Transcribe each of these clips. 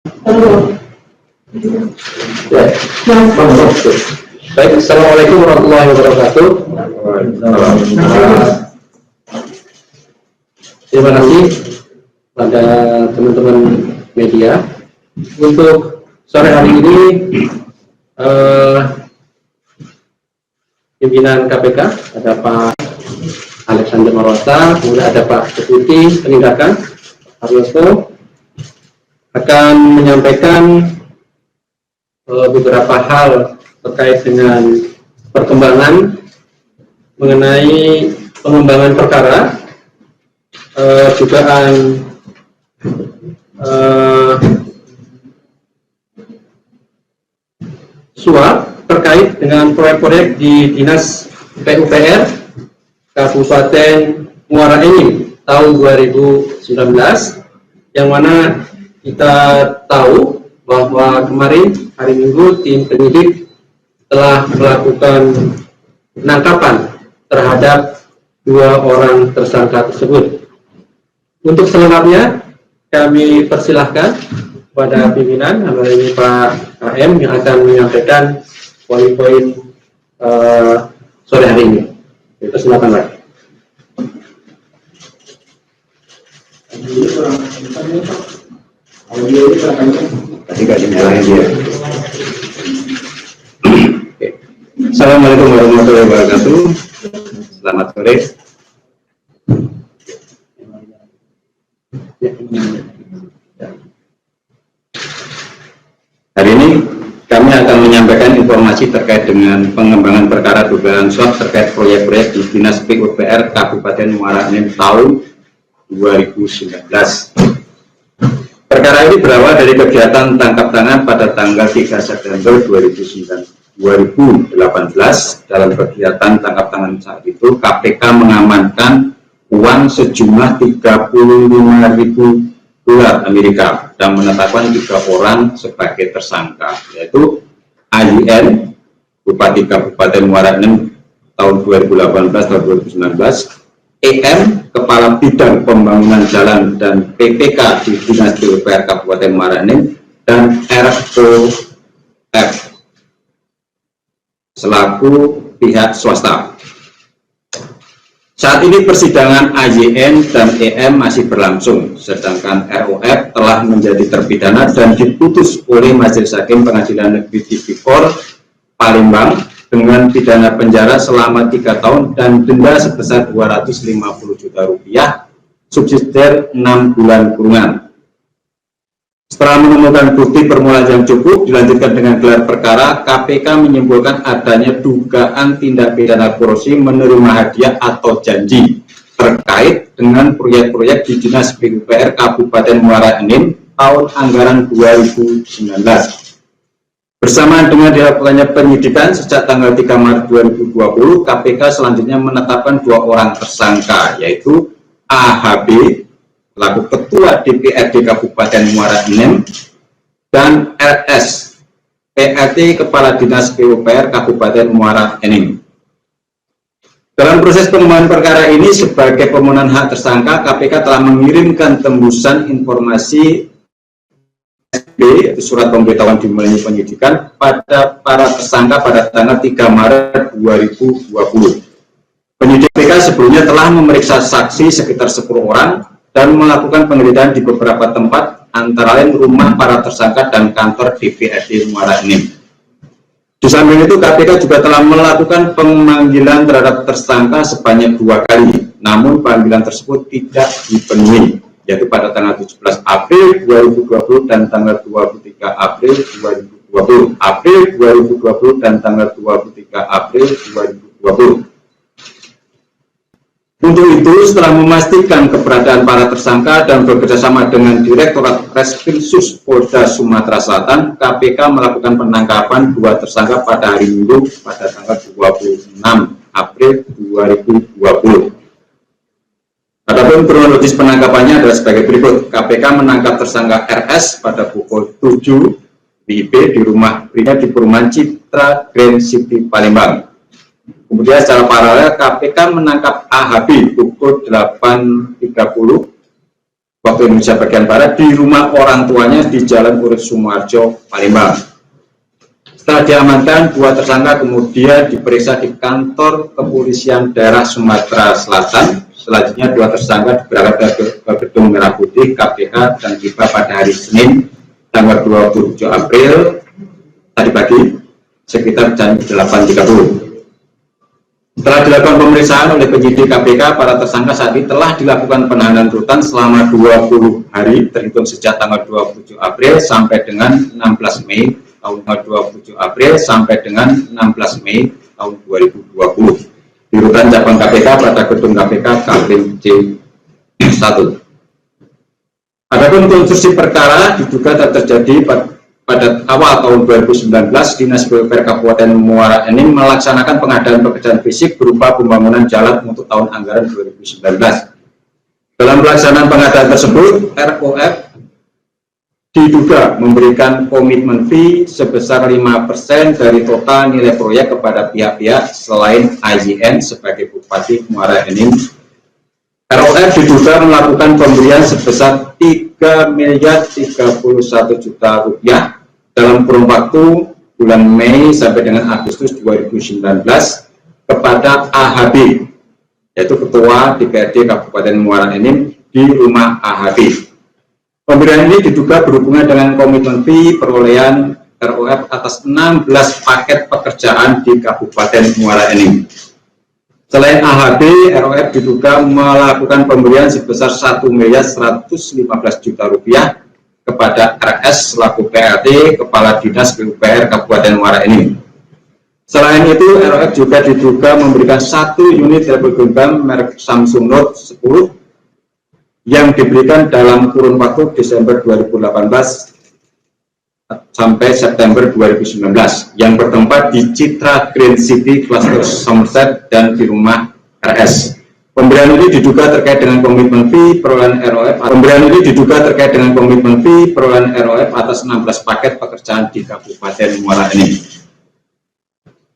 Ya. Baik, assalamualaikum warahmatullahi wabarakatuh. Terima kasih pada teman-teman media untuk sore hari ini. Pimpinan KPK ada Pak Alexander Marwata, kemudian ada Pak Deputi Penindakan Haryoso akan menyampaikan beberapa hal terkait dengan perkembangan mengenai pengembangan perkara dugaan suap terkait dengan proyek-proyek di Dinas PUPR Kabupaten Muara Enim tahun 2019, yang mana kita tahu bahwa kemarin hari Minggu tim penyidik telah melakukan penangkapan terhadap 2 orang tersangka tersebut. Untuk selengkapnya kami persilahkan kepada pimpinan, ini Pak KM yang akan menyampaikan poin-poin sore hari ini. Silakan Pak. Assalamualaikum warahmatullahi wabarakatuh. Selamat sore. Hari ini kami akan menyampaikan informasi terkait dengan pengembangan perkara dugaan suap terkait proyek-proyek di Dinas PUPR Kabupaten Muara Enim tahun 2019. Perkara ini berawal dari kegiatan tangkap tangan pada tanggal 3 September 2018. Dalam kegiatan tangkap tangan saat itu, KPK mengamankan uang sejumlah 35.000 dolar Amerika dan menetapkan 3 orang sebagai tersangka, yaitu AYN, Bupati Kabupaten Muara Enim tahun 2018-2019, EM, Kepala Bidang Pembangunan Jalan dan PPK di Dinas PUPR Kabupaten Muara Enim, dan ROF selaku pihak swasta. Saat ini persidangan AYN dan EM masih berlangsung, sedangkan ROF telah menjadi terpidana dan diputus oleh Majelis Hakim Pengadilan Negeri Tipikor Palembang dengan pidana penjara selama 3 tahun dan denda sebesar 250 juta rupiah, subsidiar 6 bulan kurungan. Setelah menemukan bukti permulaan yang cukup, dilanjutkan dengan gelar perkara, KPK menyimpulkan adanya dugaan tindak pidana korupsi menerima hadiah atau janji terkait dengan proyek-proyek di Dinas PUPR Kabupaten Muara Enim tahun anggaran 2019. Bersamaan dengan dilakukannya penyidikan sejak tanggal 3 Maret 2020, KPK selanjutnya menetapkan 2 orang tersangka, yaitu AHB selaku Ketua DPRD Kabupaten Muara Enim dan RS PLT Kepala Dinas PUPR Kabupaten Muara Enim. Dalam proses pengembangan perkara ini, sebagai pemenuhan hak tersangka, KPK telah mengirimkan tembusan informasi SB, yaitu surat pemberitahuan dimulainya penyidikan, pada para tersangka pada tanggal 3 Maret 2020. Penyidik KPK sebelumnya telah memeriksa saksi sekitar 10 orang dan melakukan penggeledahan di beberapa tempat, antara lain rumah para tersangka dan kantor DPRD Muara Enim. Di samping itu, KPK juga telah melakukan pemanggilan terhadap tersangka sebanyak 2 kali, namun panggilan tersebut tidak dipenuhi, yaitu pada tanggal 17 April 2020 dan tanggal 23 April 2020, April 2020 dan tanggal 23 April 2020. Untuk itu, setelah memastikan keberadaan para tersangka dan bekerjasama dengan Direktorat Reskrimsus Polda Sumatera Selatan, KPK melakukan penangkapan 2 tersangka pada hari Minggu pada tanggal 26 April 2020. Adapun kronologis penangkapannya adalah sebagai berikut. KPK menangkap tersangka RS pada pukul 7 WIB di rumah pribadi di Perumahan Citra Grand City Palembang. Kemudian secara paralel KPK menangkap AHB pukul 8.30 waktu Indonesia bagian Barat di rumah orang tuanya di Jalan Urip Sumoharjo, Palembang. Setelah diamankan, dua tersangka kemudian diperiksa di kantor kepolisian daerah Sumatera Selatan. Selanjutnya dua tersangka diberangkatkan ke Gedung Merah Putih KPK dan tiba pada hari Senin tanggal 27 April tadi pagi sekitar jam 8.30. Setelah dilakukan pemeriksaan oleh penyidik KPK, para tersangka saat ini telah dilakukan penahanan rutan selama 20 hari terhitung sejak tanggal 27 April sampai dengan 16 Mei tahun 27 April sampai dengan 16 Mei tahun 2020 di rutan cabang KPK pada gedung KPK Kapling C1. Adapun konstruksi perkara diduga terjadi pada awal tahun 2019, Dinas PUPR Kabupaten Muara Enim melaksanakan pengadaan pekerjaan fisik berupa pembangunan jalan untuk tahun anggaran 2019. Dalam pelaksanaan pengadaan tersebut, ROF diduga memberikan komitmen fee sebesar 5% dari total nilai proyek kepada pihak-pihak selain IJN sebagai Bupati Muara Enim. ROF diduga melakukan pemberian sebesar 3.031 juta rupiah dalam kurun waktu bulan Mei sampai dengan Agustus 2019 kepada AHB, yaitu Ketua DPRD Kabupaten Muara Enim di rumah AHB. Pemberian ini diduga berhubungan dengan komitmen fee perolehan ROF atas 16 paket pekerjaan di Kabupaten Muara Enim. Selain AHB, ROF diduga melakukan pemberian sebesar 1.115 juta rupiah kepada RS selaku PLT Kepala Dinas PUPR Kabupaten Muara Enim. Selain itu, ROF juga diduga memberikan 1 unit tabel genggam merek Samsung Note 10 yang diberikan dalam kurun waktu Desember 2018 sampai September 2019 yang bertempat di Citra Green City Cluster Somerset dan di rumah RS. Pemberian ini diduga terkait dengan komitmen fee perolehan ROF. Pemberian ini diduga terkait dengan komitmen fee perolehan ROF atas 16 paket pekerjaan di Kabupaten Muara Enim.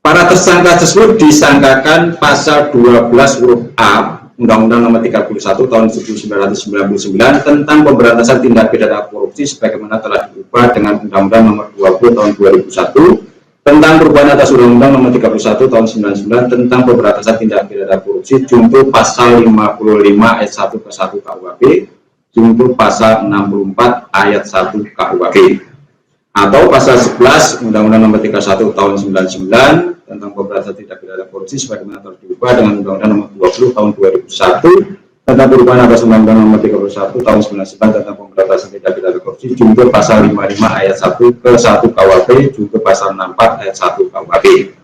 Para tersangka tersebut disangkakan pasal 12 huruf A Undang-Undang Nomor 31 Tahun 1999 tentang pemberantasan tindak pidana korupsi sebagaimana telah diubah dengan Undang-Undang Nomor 20 Tahun 2001 tentang perubahan atas Undang-Undang Nomor 31 Tahun 1999 tentang pemberantasan tindak pidana korupsi junto pasal 55 ayat 1 ke 1 KUHP junto pasal 64 ayat 1 KUHP atau pasal 11 Undang-Undang Nomor 31 Tahun 1999 tentang pemberantasan tindak pidana korupsi sebagaimana telah diubah dengan Undang-Undang Nomor 20 Tahun 2001 tentang perubahan atas Undang-Undang Nomor 31 Tahun 1999 tentang pemberantasan tindak pidana korupsi junto pasal 55 ayat 1 ke 1 KUHP junto pasal 64 ayat 1 KUHP.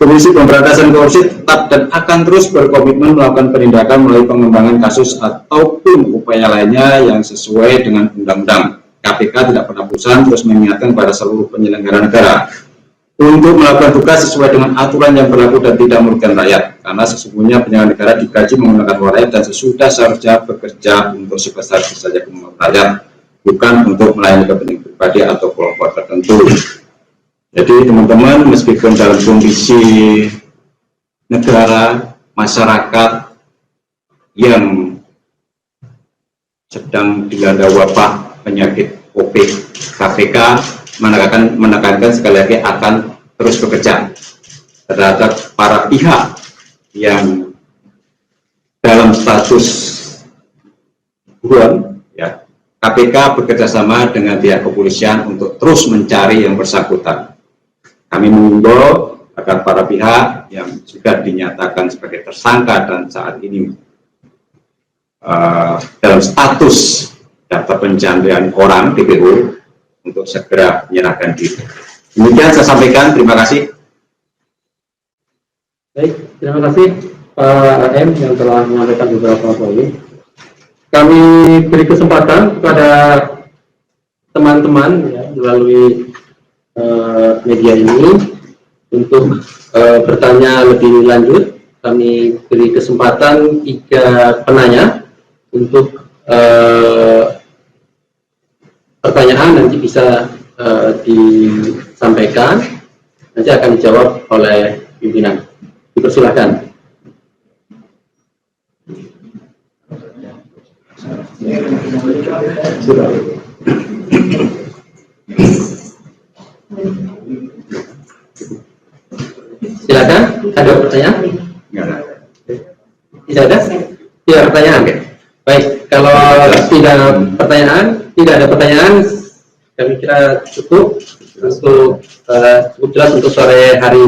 Komisi Pemberantasan Korupsi tetap dan akan terus berkomitmen melakukan penindakan melalui pengembangan kasus ataupun upaya lainnya yang sesuai dengan undang-undang. KPK tidak pernah bosan terus mengingatkan kepada seluruh penyelenggara negara untuk melakukan tugas sesuai dengan aturan yang berlaku dan tidak merugikan rakyat, karena sesungguhnya penyelenggara negara digaji menggunakan uang rakyat dan sesudah seharusnya bekerja untuk sebesar-besarnya kepentingan rakyat, bukan untuk melayani kepentingan pribadi atau kelompok tertentu. Jadi teman-teman, meskipun dalam kondisi negara, masyarakat yang sedang dilanda wabah penyakit COVID, KPK menekankan sekali lagi akan terus bekerja terhadap para pihak yang dalam status buron, ya. KPK bekerjasama dengan pihak kepolisian untuk terus mencari yang bersangkutan. Kami mengimbau agar para pihak yang sudah dinyatakan sebagai tersangka dan saat ini dalam status daftar pencarian orang DPO untuk segera menyerahkan diri. Demikian saya sampaikan, terima kasih. Baik, terima kasih Pak AM yang telah menyampaikan beberapa poin. Kami beri kesempatan kepada teman-teman ya, melalui media ini untuk bertanya lebih lanjut. Kami beri kesempatan 3 penanya untuk pertanyaan nanti bisa disampaikan, nanti akan dijawab oleh pimpinan. Dipersilakan. Silakan, ada pertanyaan? Tidak ada? Tidak ada pertanyaan? Baik, kalau tidak ada pertanyaan, kami kira cukup untuk cukup jelas untuk sore hari ini.